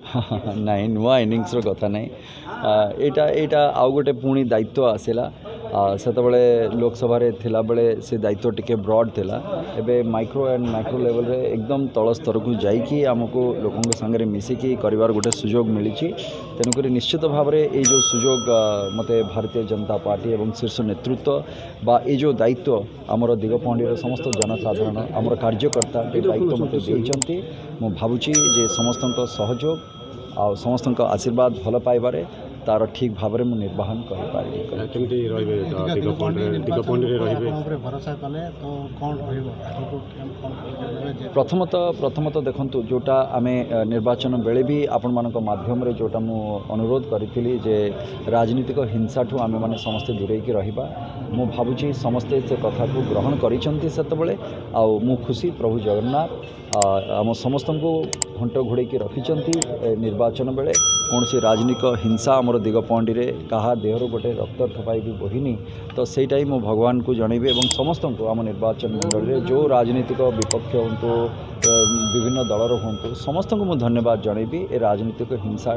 नाଇଁ नुआ इनिंग्स कथा नाई एटा आउ गोटे पुणी दायित्व आसला से लोकसभा थिला बेले से दायित्व टिके ब्रॉड थिला एबे माइक्रो एंड माइक्रो लेवल रे एकदम तल स्तर को जाइकी आमको लोकों संगे मिसिकी करिवार गोटे सुजोग मिली तेणुक निश्चित भाव में ये जो सुजोग मते भारतीय जनता पार्टी एवं शीर्ष नेतृत्व बा ये जो दायित्व आमर दिगपहंडीर समस्त जनसाधारण आमर कार्यकर्ता ये दायित्व मत देते मु भावुची जे समस्त सहयोग आ समस्त आशीर्वाद भल पाइबारे तार ठीक भाव में मुझे निर्वाहन प्रथमतः देखंतु जोटा आमे निर्वाचन बेले भी आपण मानक माध्यम रे जोटा मु अनुरोध करी जे राजनीतिक हिंसा ठू आमे माने समस्ते दूरे की रहिबा मु भाबुची समस्ते से कथा को ग्रहण करिसंती सेतबेले आ मु खुशी प्रभु जगन्नाथ आम समस्त को घंट घोड़े की रखिंट निर्वाचन बेले कौन सी राजनीतिक हिंसा आमर दिगपहंडी रे कहा देहर गोटे रक्त ठोपाई भी बहिनी तो सहीटा ही मो भगवान को जनइबी और समस्त को आम निर्वाचन मंडल में जो राजनीतिक विपक्ष हूँ विभिन्न दलर हूँ समस्त को मुझे धन्यवाद जनइबी ए राजनीतिक हिंसा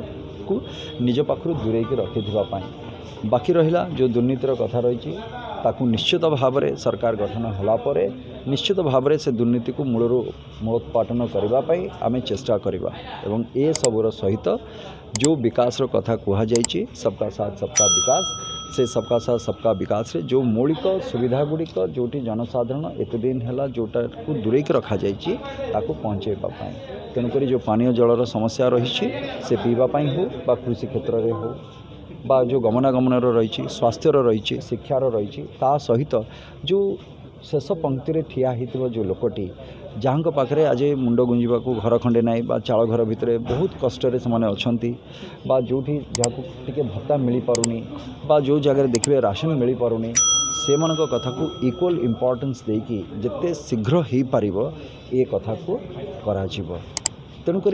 को निज पाखु दूरे की रखिथापी बाकी रहिला जो दुर्नीतिर कथा रही ताकू निश्चित भाव में सरकार गठन होलापर निश्चित भाव में से दुर्नीति को मूलरू मूलोत्पाटन करने आम चेष्टा करवा एवं ए सबूर सहित जो विकास कथा कहुई सबका साथ सबका विकास से सबका साथ सबका विकास रे जो मौलिक सुविधा गुड़िक जोटी जनसाधारण एत दिन है जोटा को दूरे की रखा ताकू पहुँचेवाई तेणुक जो पानीय जलर समस्या रही से पीवाई हो बा कृषि क्षेत्र में हो बा जो गमनागमन रही स्वास्थ्यर रही शिक्षार रही ता सहित जो शेष पंक्ति रे ठिया होइतिबो जो लोकटी जहाँ पाखे आज मुंड गुंजा घर खंडे ना बा चाल घर भितर बहुत कष्ट से अच्छी बा जो जहाँ टी भत्ता मिल पारुनी बा जो जगह देखिए राशन मिल पारुनी से कथा को इक्वल इम्पोर्टेंस देकी जिते शीघ्र हो पार ये कथा को करा तेणुक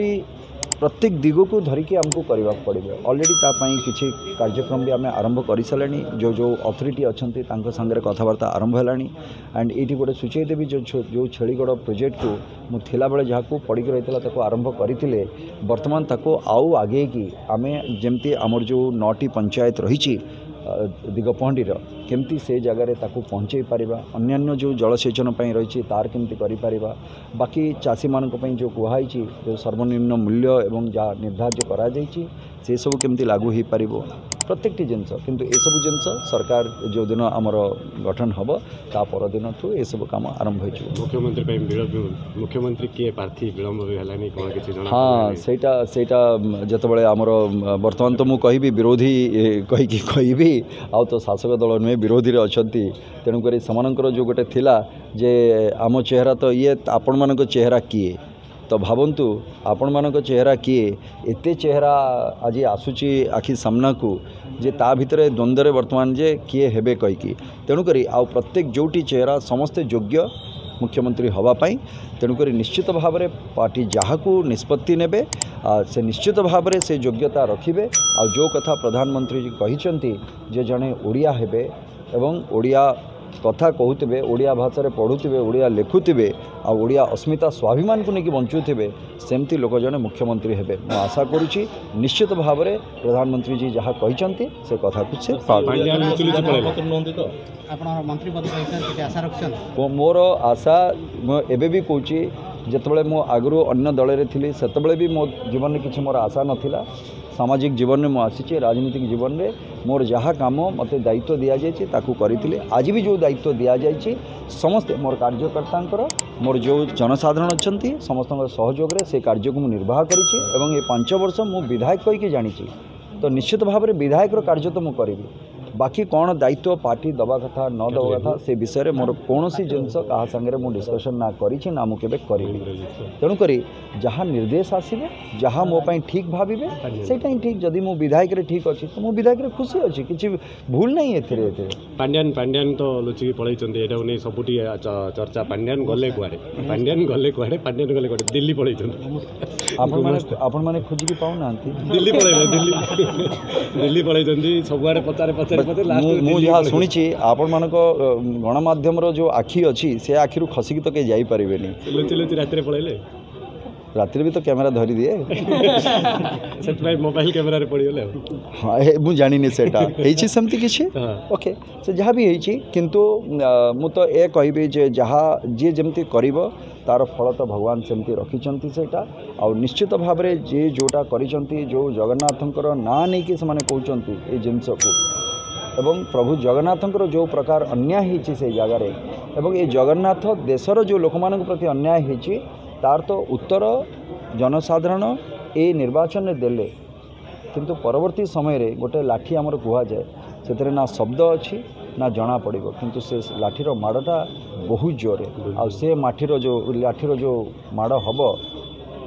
प्रत्येक दिग को धरिकी आमको करने पड़े ऑलरेडी तापाई किसी कार्यक्रम भी आम आरंभ कर सारे जो जो अथॉरिटी अच्छा सांगे कथबार्ता आरंभ है एंड ये गोटे सूचीदेवी जो छेलीगढ़ प्रोजेक्ट को मुझा बेले जहाँ पड़ी रही आरंभ करते बर्तमान ताको आउ आगे कि आम जमती आमर जो 9टी पंचायत रही दिगपहंडीर केमती से जगार ताकू पहुँचे पारिबा अन्यान्य जो जलसेचन रही तार केमती करि बाकी चाषी मानक जो कुहाई जो सर्वनिम्न मूल्य एवं जहाँ निर्धार्य करा जाइछि से सब केमती लागू हो पार प्रत्येक जिनस किंतु ए सब जिनस सरकार जो दिन आमर गठन हम ता पर दिन ठू ये सब काम आरंभ हो मुख्यमंत्री किए प्रार्थी विलंब हाँ सेटा जितेबाला आमर बर्तमान तो मुझे विरोधी कही आउ तो शासक दल नुहे विरोधी रे अछंती तेणुक सेमानकर जो गोटे थिला जे आम चेहरा तो ये आपण मानक चेहरा किए तो भावंतु आपण मानक चेहरा किए एते चेहरा आज आसूची आखि सामना को जे ता भितर द्वंद्व वर्तमान जे किए हेबे कहीकि तेणुक आउ प्रत्येक जोटी चेहरा समस्ते योग्य मुख्यमंत्री हवापाई तेणुक निश्चित भाव में पार्टी जहाँ को निष्पत्ति नेबे से निश्चित भाव में से योग्यता रखिबे आ जो कथा प्रधानमंत्री जी कहिसेंती जे जने ओडिया हेबे एवं ओडिया कथा कहते ओडिया भाषा पढ़ुवे ओडिया लिखुवे आ ओडिया अस्मिता स्वाभिमान को लेकिन बंचुवे सेमती लोक जने मुख्यमंत्री हेबे मु आशा करुच्ची निश्चित भाव में प्रधानमंत्री जी जहाँ कहते से कथा को से मोर आशा एबे भी कहूँ जितेबाला मो आगु अन्य दल में थी से भी मो जीवन में किसी मोर आशा नाला सामाजिक जीवन में मुझे राजनीतिक जीवन में मोर जहाँ काम मत दायित्व दि जाती करी आज भी जो दायित्व दि जाए समस्ते मोर कार्यकर्ता मोर जो जनसाधारण अच्छा समस्त सहयोग से कार्य को निर्वाह कर 5 वर्ष मु विधायक कहीकि जानी तो निश्चित भाव में विधायक कार्य तो मुझे करी बाकी कौन दायित्व पार्टी दवा कथा न दवा कथा से विषय में मोर कौन सी जिनस क्या सागर मुझे डिस्कसन ना करी ना मुझे करी तेणुक जहाँ निर्देश आसवे जहाँ मो ठीक भावे से ठीक जदि मो विधायक रे ठीक अच्छी तो मो विधायक रे खुशी अच्छी किसी भूल नहीं ए पांड्यान तो लुचिकी पलैं नहीं सबुटी चर्चा पांड्यान गले कुआड़े पांड्यान गले दिल्ली पलैं आपण मैंने खोजिकी पाऊना दिल्ली पलैं सबुआड़े पचारे जहाँ शुणी आपण मान गणमाध्यम जो आखि अच्छी से आखिर खसिकी तो कहीं जापारे लुचि रात पलैले राति भी तो कैमेरा धरी दिए से मोबाइल कैमेरा रे पड़गले हाँ मु जानी सेटा सेमती किछि ओके से जहाँ भी होइछि किंतु मु तो ए कहबी जे जहाँ जी जमती करिवो तार फल तो भगवान सेमती रखिछंती सेटा आ निश्चित भाव में जे जोटा करिछंती जो जगन्नाथंकर ना नहीं कि से माने कहउछंती ए जिंस को एवं प्रभु जगन्नाथंकर जो प्रकार अन्याय होइछि से जगार एवं ये जगन्नाथ देशर जो लोक मान प्रति अन्याय होइछि तार तो उत्तर जनसाधारण ए निर्वाचन देले किंतु परवर्ती समय रे गोटे लाठी आमर कुहा जाए से ना शब्द अच्छी ना जना पड़ो किंतु से लाठीर माड़टा बहुत जोरे आ से लाठीर जो माड़ हम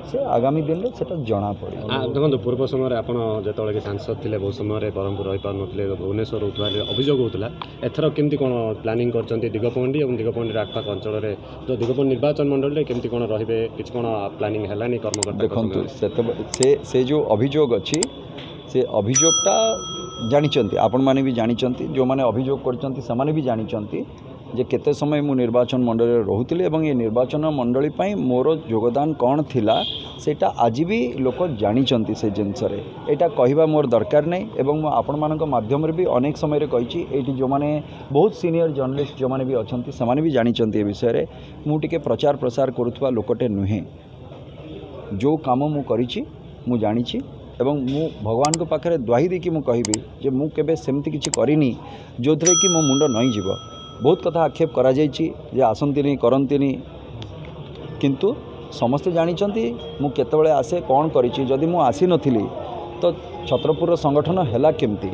से आगामी दिन में सेटा जना पड़े देखो पूर्व समय आप जो सांसद थे बहुत समय ब्रह्मपुर रही पार ना भुवनेश्वर होता अभियोग होता एथर केमती कौन प्लानिंग कर दिगपहंडी और दिगपहंडी आखपाख अंचल जो दिगपहंडी निर्वाचन मंडल केमती कौन रे कि कौन प्लानिंग है कर्मकर्ता देखु से जो अभियोग अच्छी से अभियोगटा जानी आपण मैंने भी जानी जो मैंने अभियोग कर भी जानी जे केते समय मु निर्वाचन मंडल रोहुतिले एवं ये निर्वाचन मंडली पाई मोर योगदान कौन थिला सेटा आज भी लोक जानी से जिनस यहाँ कहवा मोर दरकार नहीं एवं आपण मानक माध्यम भी अनेक समय कही ये जो मैंने बहुत सीनियर जर्नलिस्ट जो मैंने भी अच्छा से भी जानी विषय में मुझे प्रचार प्रसार करुवा लोकटे नुहे जो काम मु करिछि मु जानी एवं मु भगवान को पाखे द्वाही देकी मु कहबी जे मु केबे सेमती किछि करिनी जो थे कि मो मुंड नई जीव बहुत कथा आक्षेप करा जाइछि जे आसंतिनी करंतिनी किंतु समस्ते जानिछंती मु केतेबेले आसे कौन करिछि जदि मु आसी नथिली तो छत्रपुर संगठन हैला केमती।